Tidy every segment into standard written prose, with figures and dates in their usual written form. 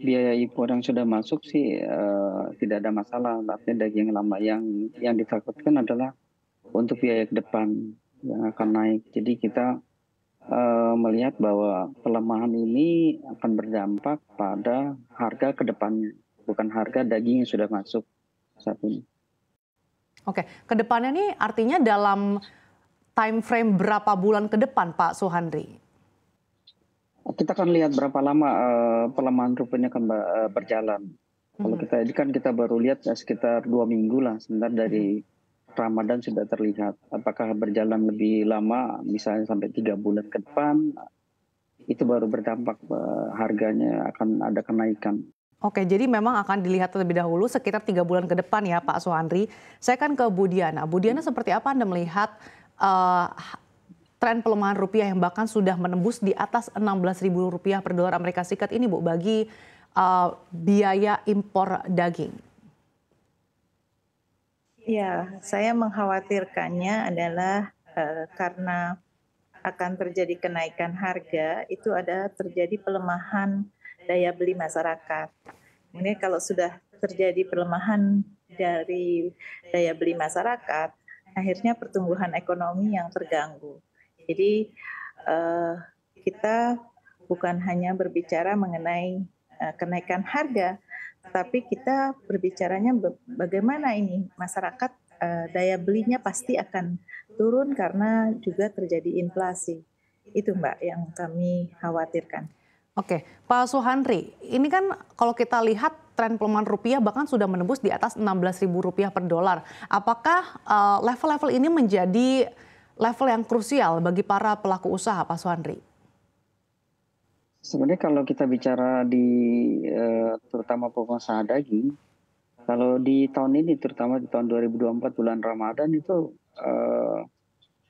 biaya impor yang sudah masuk sih tidak ada masalah. Artinya daging lama yang ditakutkan adalah untuk biaya ke depan yang akan naik. Jadi kita melihat bahwa pelemahan ini akan berdampak pada harga ke depannya, bukan harga daging yang sudah masuk saat ini. Oke, ke depannya nih artinya dalam time frame berapa bulan ke depan, Pak Suhandri? Kita akan lihat berapa lama pelemahan rupiahnya akan berjalan. Kalau kita ini kan kita baru lihat sekitar 2 minggu lah sebentar dari Ramadan sudah terlihat. Apakah berjalan lebih lama, misalnya sampai 3 bulan ke depan, itu baru berdampak harganya akan ada kenaikan. Oke, jadi memang akan dilihat terlebih dahulu sekitar 3 bulan ke depan ya Pak Suhandri. Saya kan ke Bu Diana. Bu Diana, seperti apa Anda melihat tren pelemahan rupiah yang bahkan sudah menembus di atas Rp16.000 per dolar Amerika Serikat ini Bu, bagi biaya impor daging? Ya, saya mengkhawatirkannya adalah karena akan terjadi kenaikan harga, itu ada terjadi pelemahan daya beli masyarakat. Kemudian kalau sudah terjadi pelemahan dari daya beli masyarakat, akhirnya pertumbuhan ekonomi yang terganggu. Jadi kita bukan hanya berbicara mengenai kenaikan harga, tapi kita berbicaranya bagaimana ini masyarakat daya belinya pasti akan turun karena juga terjadi inflasi. Itu Mbak yang kami khawatirkan. Oke, Pak Suhandri, ini kan kalau kita lihat tren pelemahan rupiah bahkan sudah menembus di atas Rp16.000 per dolar. Apakah level-level ini menjadi level yang krusial bagi para pelaku usaha, Pak Suhandri? Sebenarnya kalau kita bicara terutama pengusaha daging, kalau di tahun ini, terutama di tahun 2024 bulan Ramadan itu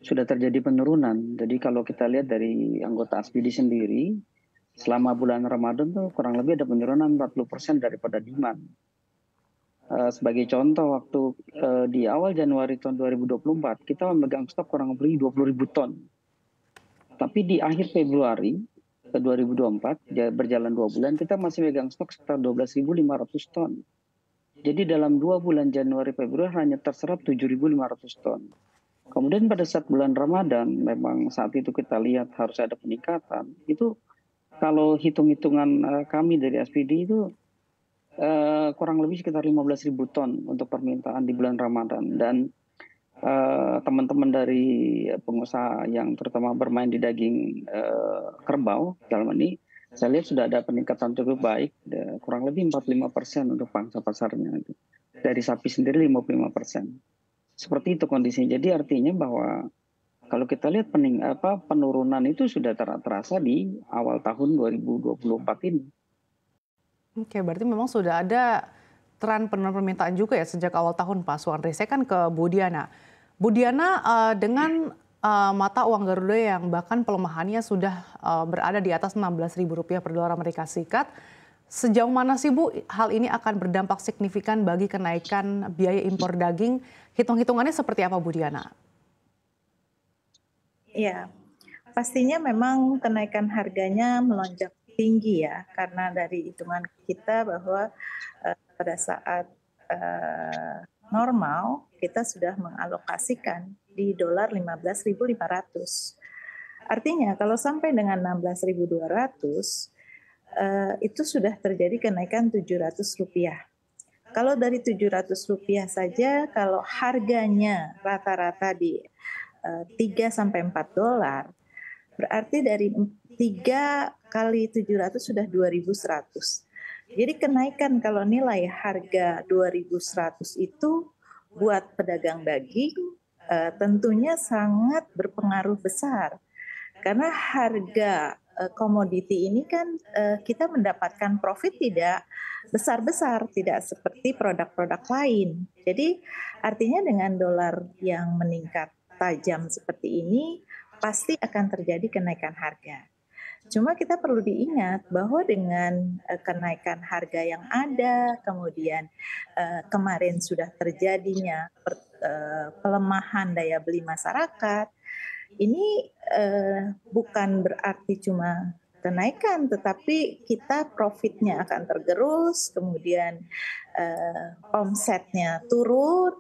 sudah terjadi penurunan. Jadi kalau kita lihat dari anggota Aspidi sendiri, selama bulan Ramadan tuh kurang lebih ada penurunan 40% daripada demand. Sebagai contoh, waktu di awal Januari tahun 2024, kita memegang stok kurang lebih 20.000 ton. Tapi di akhir Februari 2024, berjalan 2 bulan, kita masih megang stok sekitar 12.500 ton. Jadi dalam 2 bulan Januari Februari hanya terserap 7.500 ton. Kemudian pada saat bulan Ramadan, memang saat itu kita lihat harus ada peningkatan. Itu kalau hitung-hitungan kami dari SPD itu kurang lebih sekitar 15.000 ton untuk permintaan di bulan Ramadan. Dan teman-teman dari pengusaha yang terutama bermain di daging kerbau dalam ini, saya lihat sudah ada peningkatan cukup baik, kurang lebih 45% untuk pangsa pasarnya. Dari sapi sendiri 55%. Seperti itu kondisinya. Jadi artinya bahwa kalau kita lihat penurunan itu sudah terasa di awal tahun 2024 ini. Oke, berarti memang sudah ada tren penurunan permintaan juga ya sejak awal tahun, Pak Suhandri. Saya kan ke Bu Diana. Bu Diana, dengan mata uang Garuda yang bahkan pelemahannya sudah berada di atas Rp16.000 per dolar Amerika Serikat, sejauh mana sih Bu hal ini akan berdampak signifikan bagi kenaikan biaya impor daging? Hitung-hitungannya seperti apa Bu Diana? Ya, pastinya memang kenaikan harganya melonjak tinggi ya, karena dari hitungan kita bahwa pada saat normal kita sudah mengalokasikan di dolar 15.500. Artinya kalau sampai dengan 16.200 itu sudah terjadi kenaikan Rp700. Kalau dari Rp700 saja, kalau harganya rata-rata di 3 sampai 4 dolar, berarti dari 3 kali 700 sudah 2.100. Jadi kenaikan kalau nilai harga 2.100 itu buat pedagang daging tentunya sangat berpengaruh besar. Karena harga komoditi ini kan kita mendapatkan profit tidak besar-besar, tidak seperti produk-produk lain. Jadi artinya dengan dolar yang meningkat tajam seperti ini, pasti akan terjadi kenaikan harga. Cuma kita perlu diingat bahwa dengan kenaikan harga yang ada, kemudian kemarin sudah terjadinya pelemahan daya beli masyarakat, ini bukan berarti cuma kenaikan, tetapi kita profitnya akan tergerus, kemudian omsetnya turun.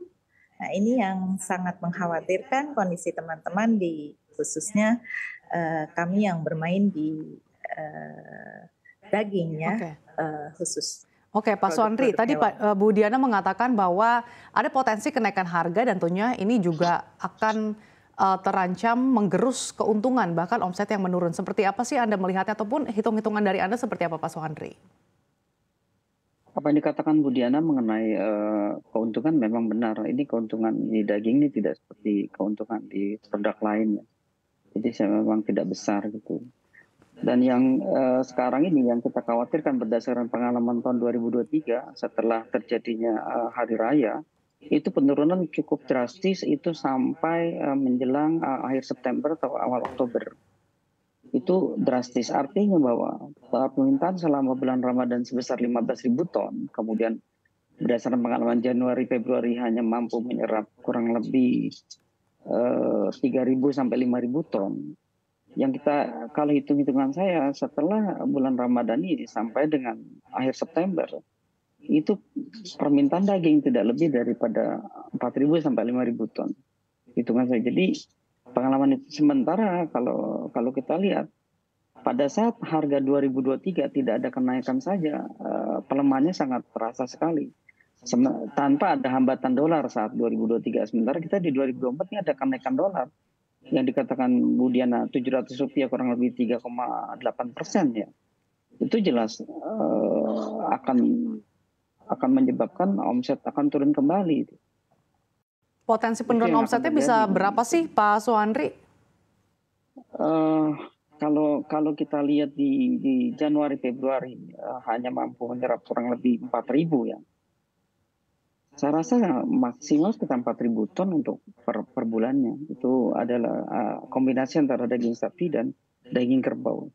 Nah, ini yang sangat mengkhawatirkan kondisi teman-teman di khususnya kami yang bermain di daging ya, Oke. khusus Oke, Pak Suandri, produk-produk tadi hewan. Bu Diana mengatakan bahwa ada potensi kenaikan harga dan tentunya ini juga akan terancam menggerus keuntungan bahkan omset yang menurun. Seperti apa sih Anda melihatnya ataupun hitung-hitungan dari Anda seperti apa Pak Suandri? Apa yang dikatakan Bu Diana mengenai keuntungan memang benar. Ini keuntungan di daging ini tidak seperti keuntungan di produk lainnya. Jadi saya memang tidak besar gitu. Dan yang sekarang ini yang kita khawatirkan berdasarkan pengalaman tahun 2023 setelah terjadinya hari raya, itu penurunan cukup drastis itu sampai menjelang akhir September atau awal Oktober. Itu drastis, artinya bahwa permintaan selama bulan Ramadan sebesar 15.000 ton, kemudian berdasarkan pengalaman Januari Februari hanya mampu menyerap kurang lebih 3.000 sampai 5.000 ton. Yang kita, kalau hitung-hitungan saya setelah bulan Ramadan ini sampai dengan akhir September, itu permintaan daging tidak lebih daripada 4.000 sampai 5.000 ton. Hitungan saya. Jadi pengalaman itu sementara kalau kita lihat pada saat harga 2023 tidak ada kenaikan saja, pelemahannya sangat terasa sekali. Tanpa ada hambatan dolar saat 2023. Sementara kita di 2024 ini ada kenaikan dolar yang dikatakan Bu Diana Rp700 kurang lebih 3,8% ya. Itu jelas akan menyebabkan omset akan turun kembali. Potensi penurunan omsetnya bisa berapa sih Pak Suandri? Kalau kita lihat di Januari Februari hanya mampu menyerap kurang lebih 4.000 ya. Saya rasa maksimal sekitar 4.000 ton untuk per bulannya. Itu adalah kombinasi antara daging sapi dan daging kerbau.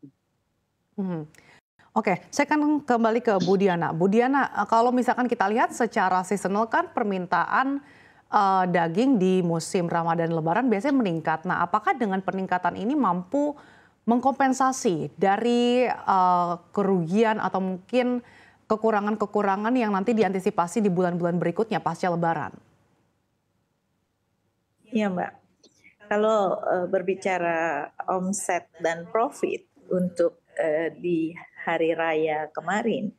Oke, saya akan kembali ke Bu Diana. Bu Diana, kalau misalkan kita lihat secara seasonal kan permintaan daging di musim Ramadan Lebaran biasanya meningkat. Nah, apakah dengan peningkatan ini mampu mengkompensasi dari kerugian atau mungkin kekurangan-kekurangan yang nanti diantisipasi di bulan-bulan berikutnya pasca Lebaran? Iya Mbak, kalau berbicara omset dan profit untuk di hari raya kemarin,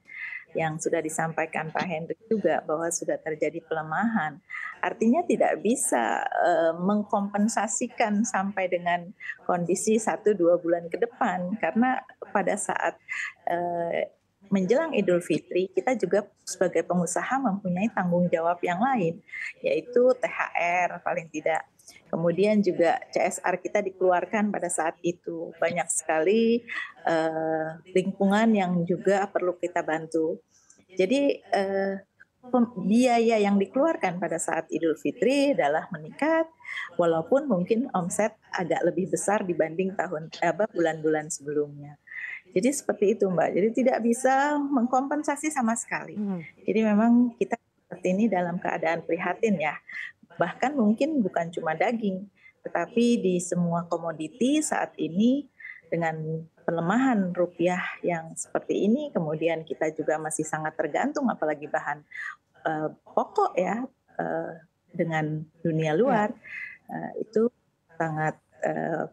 yang sudah disampaikan Pak Hendrik juga bahwa sudah terjadi pelemahan, artinya tidak bisa mengkompensasikan sampai dengan kondisi 1-2 bulan ke depan, karena pada saat menjelang Idul Fitri, kita juga sebagai pengusaha mempunyai tanggung jawab yang lain, yaitu THR paling tidak. Kemudian juga CSR kita dikeluarkan pada saat itu. Banyak sekali lingkungan yang juga perlu kita bantu. Jadi biaya yang dikeluarkan pada saat Idul Fitri adalah meningkat, walaupun mungkin omset agak lebih besar dibanding bulan-bulan sebelumnya. Jadi seperti itu Mbak, jadi tidak bisa mengkompensasi sama sekali. Jadi memang kita seperti ini dalam keadaan prihatin ya. Bahkan mungkin bukan cuma daging, tetapi di semua komoditi saat ini dengan pelemahan rupiah yang seperti ini, kemudian kita juga masih sangat tergantung apalagi bahan pokok ya dengan dunia luar, itu sangat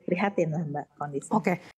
prihatin lah Mbak kondisinya. Oke.